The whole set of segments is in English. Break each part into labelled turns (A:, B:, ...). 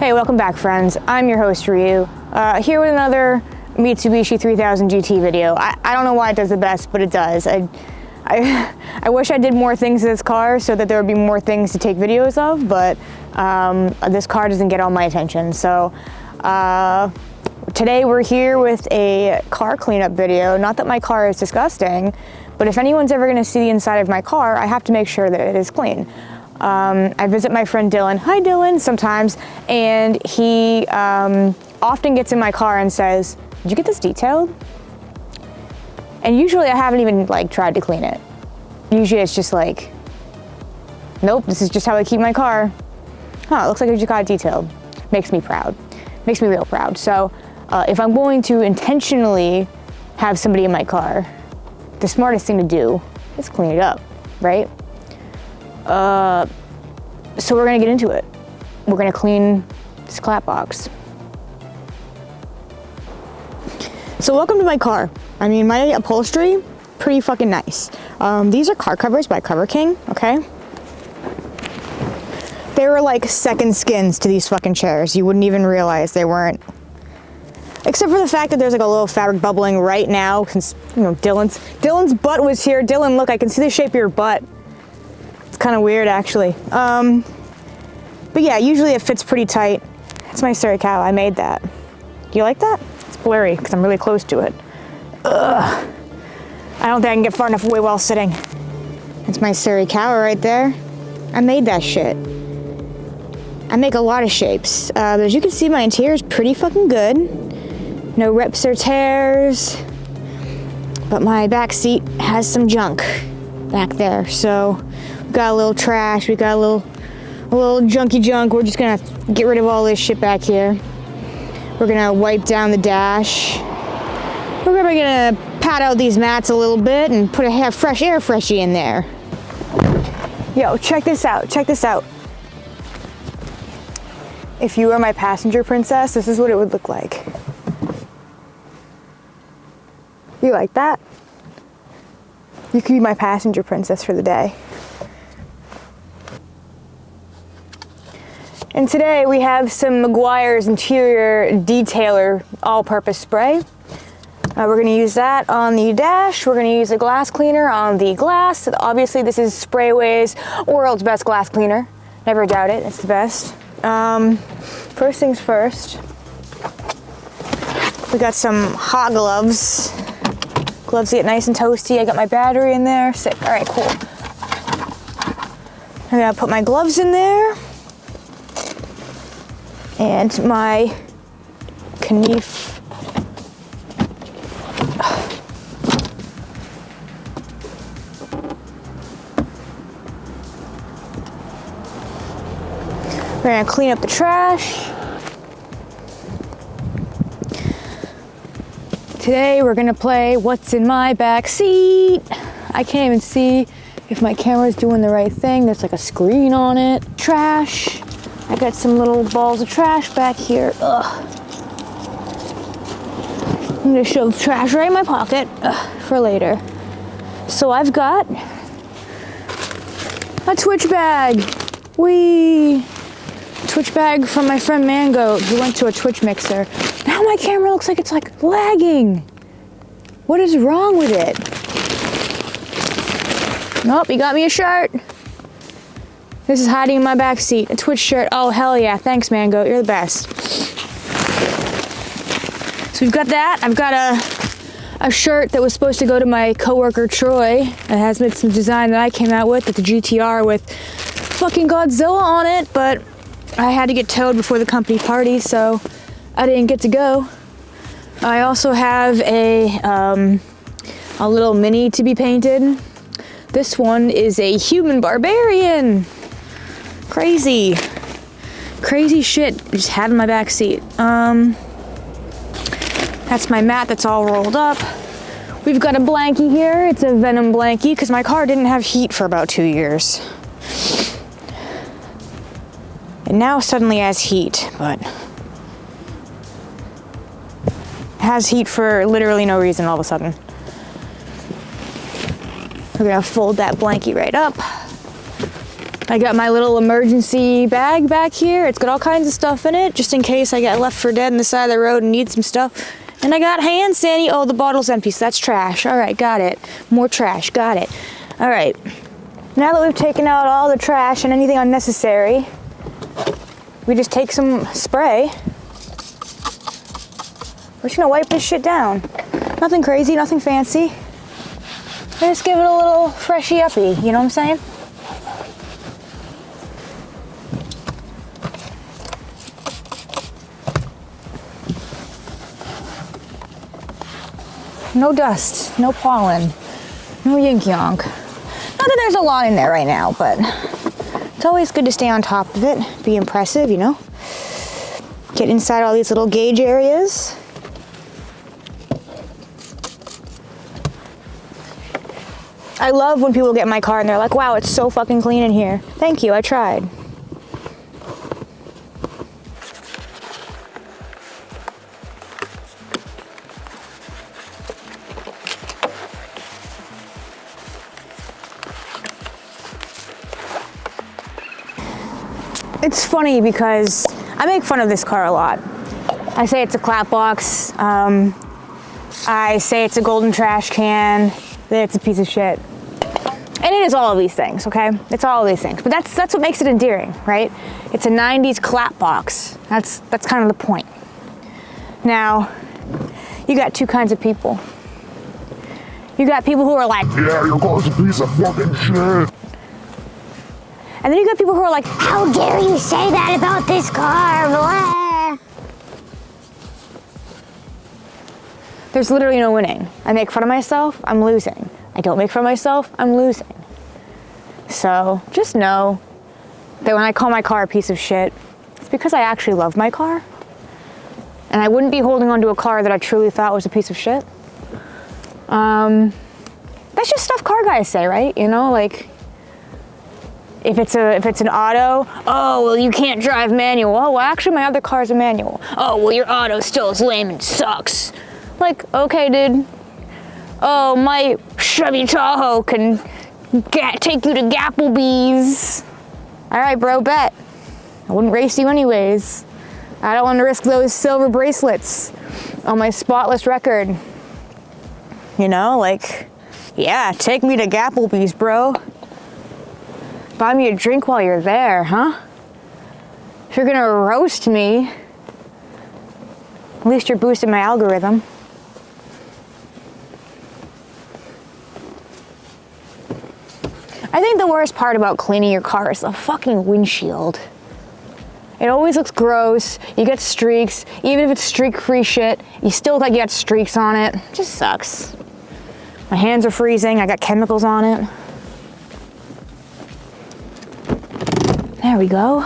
A: Hey, welcome back, friends. I'm your host, Ryu, here with another Mitsubishi 3000 GT video. I don't know why it does the best, but it does. I wish I did more things to this car so that there would be more things to take videos of, but this car doesn't get all my attention. So today we're here with a car cleanup video. Not that my car is disgusting, but if anyone's ever gonna see the inside of my car, I have to make sure that it is clean. I visit my friend Dylan, hi Dylan, sometimes, and he often gets in my car and says, did you get this detailed? And usually I haven't even tried to clean it. Usually it's just like, nope, this is just how I keep my car. Huh, it looks like I just got it detailed. Makes me proud, makes me real proud. So if I'm going to intentionally have somebody in my car, the smartest thing to do is clean it up, right? So we're gonna get into it. We're gonna clean this clap box. So welcome to my car. I mean, my upholstery, pretty fucking nice. These are car covers by Cover King, okay? They were like second skins to these fucking chairs. You wouldn't even realize they weren't. Except for the fact that there's like a little fabric bubbling right now, since, you know, Dylan's butt was here. Dylan, look, I can see the shape of your butt. It's kind of weird, actually. But yeah, usually it fits pretty tight. It's my Surrey cow, I made that. Do you like that? It's blurry, because I'm really close to it. Ugh. I don't think I can get far enough away while sitting. It's my Surrey cow right there. I made that shit. I make a lot of shapes. But as you can see, my interior is pretty fucking good. No rips or tears. But my back seat has some junk back there. So we got a little trash, we got a little junky junk. We're just gonna get rid of all this shit back here. We're gonna wipe down the dash. We're probably gonna pat out these mats a little bit and put a fresh air freshie in there. Yo, check this out, check this out. If you were my passenger princess, this is what it would look like. You like that? You could be my passenger princess for the day. And today we have some Meguiar's Interior Detailer all-purpose spray. We're gonna use that on the dash. We're gonna use a glass cleaner on the glass. Obviously this is Sprayway's world's best glass cleaner. Never doubt it, it's the best. First things first, we got some hot gloves. Gloves get nice and toasty. I got my battery in there. Sick. All right, cool. I'm gonna put my gloves in there. And my Knief. We're gonna clean up the trash. Today we're gonna play What's in My Back Seat. I can't even see if my camera's doing the right thing. There's like a screen on it. Trash. I got some little balls of trash back here. Ugh. I'm gonna shove trash right in my pocket for later. So I've got a Twitch bag. Twitch bag from my friend Mango, who went to a Twitch mixer. Now my camera looks like it's like lagging. What is wrong with it? Nope, he got me a shirt. This is hiding in my back seat, a Twitch shirt. Oh, hell yeah, thanks Mango, you're the best. So we've got that. I've got a shirt that was supposed to go to my coworker Troy. It has some design that I came out with the GTR with fucking Godzilla on it, but I had to get towed before the company party, so I didn't get to go. I also have a little mini to be painted. This one is a human barbarian. Crazy shit just had in my back seat. That's my mat that's all rolled up. We've got a blankie here. It's a Venom blankie because my car didn't have heat for about 2 years. And now suddenly has heat, but has heat for literally no reason all of a sudden. We're gonna fold that blankie right up. I got my little emergency bag back here. It's got all kinds of stuff in it, just in case I get left for dead on the side of the road and need some stuff. And I got hand sanitizer. Oh, the bottle's empty, so that's trash. All right, got it. More trash, got it. All right. Now that we've taken out all the trash and anything unnecessary, we just take some spray. We're just gonna wipe this shit down. Nothing crazy, nothing fancy. Just give it a little freshy uppy, you know what I'm saying? No dust, no pollen, no yink yonk. Not that there's a lot in there right now, but it's always good to stay on top of it, be impressive, you know? Get inside all these little gauge areas. I love when people get in my car and they're like, wow, it's so fucking clean in here. Thank you, I tried. It's funny because I make fun of this car a lot. I say it's a clap box. I say it's a golden trash can. That it's a piece of shit. And it is all of these things, okay? It's all of these things. But that's what makes it endearing, right? It's a 90s clap box. That's kind of the point. Now, you got two kinds of people. You got people who are like, yeah, your car's a piece of fucking shit. And then you got people who are like, how dare you say that about this car, blah. There's literally no winning. I make fun of myself, I'm losing. I don't make fun of myself, I'm losing. So just know that when I call my car a piece of shit, it's because I actually love my car. And I wouldn't be holding onto a car that I truly thought was a piece of shit. That's just stuff car guys say, right? You know, like, if it's an auto, oh, well, you can't drive manual. Oh, well, actually, my other car's a manual. Oh, well, your auto still is lame and sucks. Like, okay, dude. Oh, my Chevy Tahoe can take you to Gapplebee's. All right, bro, bet. I wouldn't race you anyways. I don't want to risk those silver bracelets on my spotless record. You know, like, yeah, take me to Gapplebee's, bro. Buy me a drink while you're there, huh? If you're gonna roast me, at least you're boosting my algorithm. I think the worst part about cleaning your car is the fucking windshield. It always looks gross, you get streaks, even if it's streak-free shit, you still look like you got streaks on it. It just sucks. My hands are freezing, I got chemicals on it. There we go.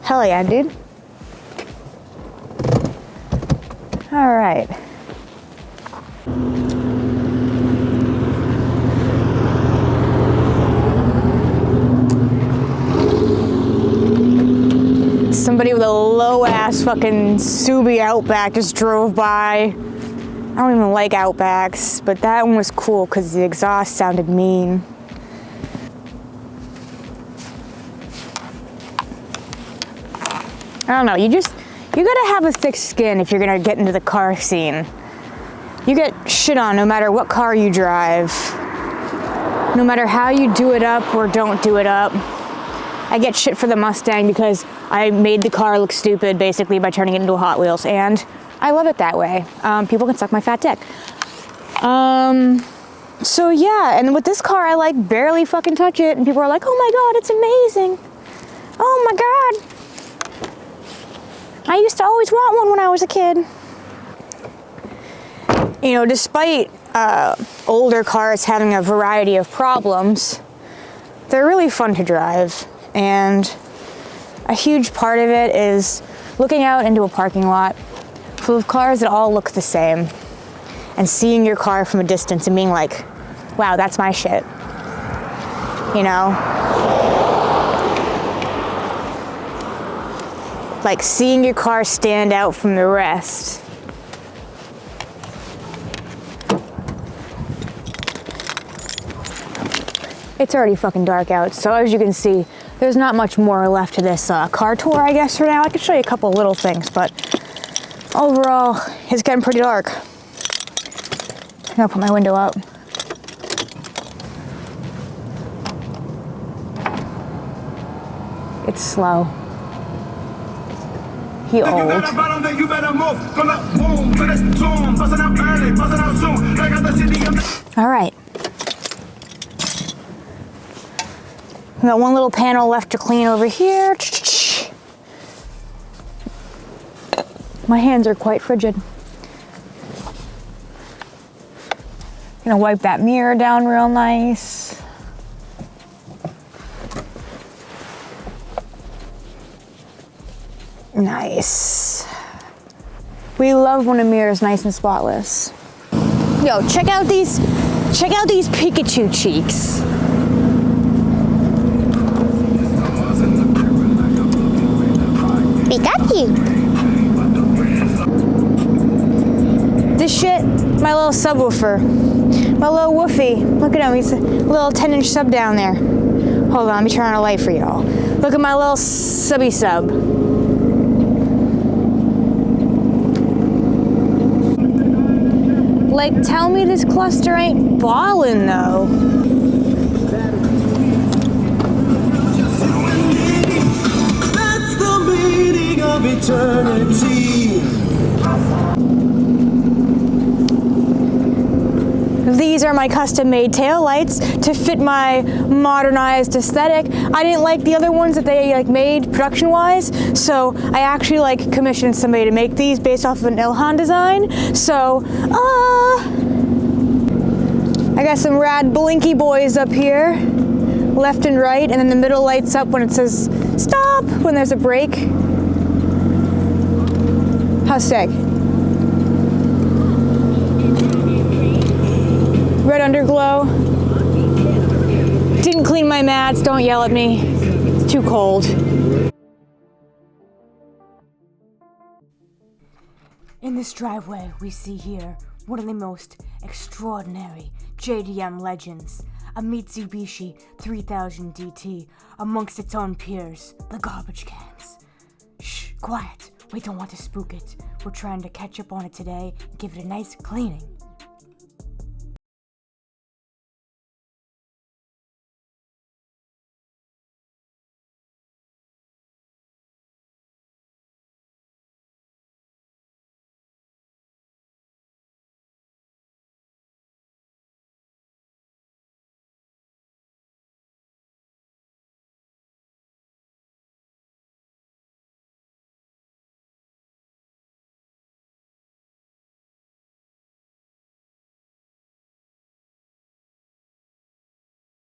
A: Hell yeah, dude. All right. Somebody with a low-ass fucking Subi Outback just drove by. I don't even like Outbacks, but that one was cool because the exhaust sounded mean. I don't know, you gotta have a thick skin if you're gonna get into the car scene. You get shit on no matter what car you drive. No matter how you do it up or don't do it up. I get shit for the Mustang because I made the car look stupid basically by turning it into a Hot Wheels, and I love it that way. People can suck my fat dick. So yeah, and with this car, I like barely fucking touch it, and people are like, oh my God, it's amazing. Oh my God. I used to always want one when I was a kid. You know, despite older cars having a variety of problems, they're really fun to drive. And a huge part of it is looking out into a parking lot full of cars that all look the same and seeing your car from a distance and being like, wow, that's my shit. You know? Like seeing your car stand out from the rest. It's already fucking dark out, so as you can see, there's not much more left to this car tour, I guess, for now. I could show you a couple little things, but overall, it's getting pretty dark. I'm gonna put my window up. It's slow. He old. All right. We got one little panel left to clean over here. My hands are quite frigid. Gonna wipe that mirror down real nice. Nice. We love when a mirror is nice and spotless. Yo, check out these Pikachu cheeks. Pikachu. This shit, my little subwoofer. My little woofy. Look at him, he's a little 10-inch sub down there. Hold on, let me turn on a light for y'all. Look at my little subby sub. Like, tell me this cluster ain't ballin' though.
B: That's the meaning of eternity.
A: These are my custom-made taillights to fit my modernized aesthetic. I didn't like the other ones that they made production-wise, so I actually commissioned somebody to make these based off of an Ilhan design. So, I got some rad blinky boys up here, left and right, and then the middle lights up when it says stop, when there's a break. How sick. Red underglow. Didn't clean my mats, don't yell at me. It's too cold.
C: In this driveway, we see here one of the most extraordinary JDM legends, a Mitsubishi 3000 DT amongst its own peers, the garbage cans. Shh, quiet. We don't want to spook it. We're trying to catch up on it today and give it a nice cleaning.